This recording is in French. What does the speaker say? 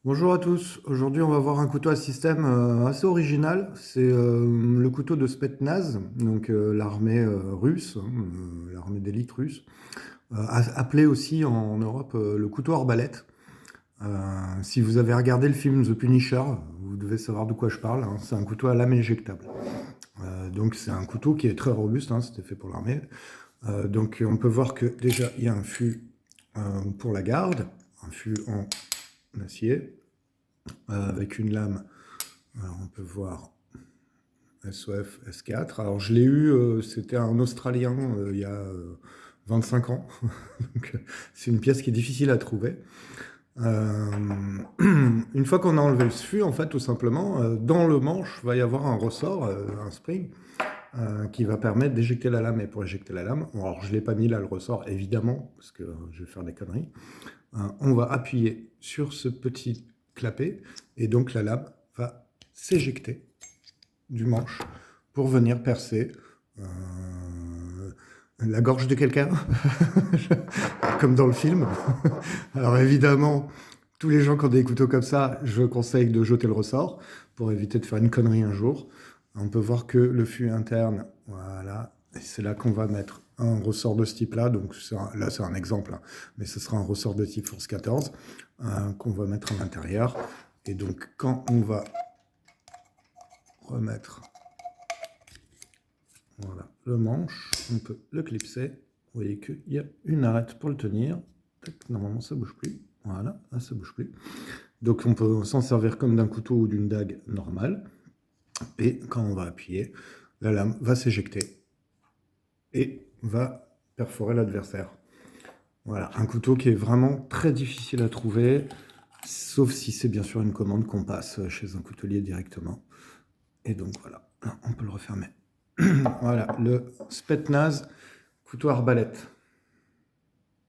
Bonjour à tous, aujourd'hui on va voir un couteau à système assez original, c'est le couteau de Spetsnaz, donc l'armée russe, hein, l'armée d'élite russe, appelé aussi en Europe le couteau arbalète. Si vous avez regardé le film The Punisher, vous devez savoir de quoi je parle, hein, c'est un couteau à lame éjectable. Donc c'est un couteau qui est très robuste, hein, c'était fait pour l'armée. Donc on peut voir que déjà il y a un fût pour la garde, un fût en acier, avec une lame. Alors on peut voir SOF S4. Alors je l'ai eu, c'était un Australien il y a 25 ans. Donc c'est une pièce qui est difficile à trouver. Euh, une fois qu'on a enlevé le fût, en fait, tout simplement, dans le manche va y avoir un ressort, un spring, qui va permettre d'éjecter la lame. Et pour éjecter la lame, alors je ne l'ai pas mis là le ressort, évidemment, parce que je vais faire des conneries. On va appuyer sur ce petit clapet, et donc la lame va s'éjecter du manche pour venir percer la gorge de quelqu'un, comme dans le film. Alors évidemment, tous les gens qui ont des couteaux comme ça, je conseille de jeter le ressort pour éviter de faire une connerie un jour. On peut voir que le fût interne, voilà, et c'est là qu'on va mettre un ressort de ce type-là. Donc là, c'est un exemple, hein, mais ce sera un ressort de type Force 14 qu'on va mettre à l'intérieur. Et donc, quand on va remettre, voilà, le manche, on peut le clipser. Vous voyez qu'il y a une arête pour le tenir. Tac, normalement, ça ne bouge plus. Voilà, là, ça ne bouge plus. Donc, on peut s'en servir comme d'un couteau ou d'une dague normale. Et quand on va appuyer, la lame va s'éjecter et va perforer l'adversaire. Voilà, un couteau qui est vraiment très difficile à trouver, sauf si c'est bien sûr une commande qu'on passe chez un coutelier directement. Et donc voilà, on peut le refermer. Voilà, le Spetsnaz couteau arbalète.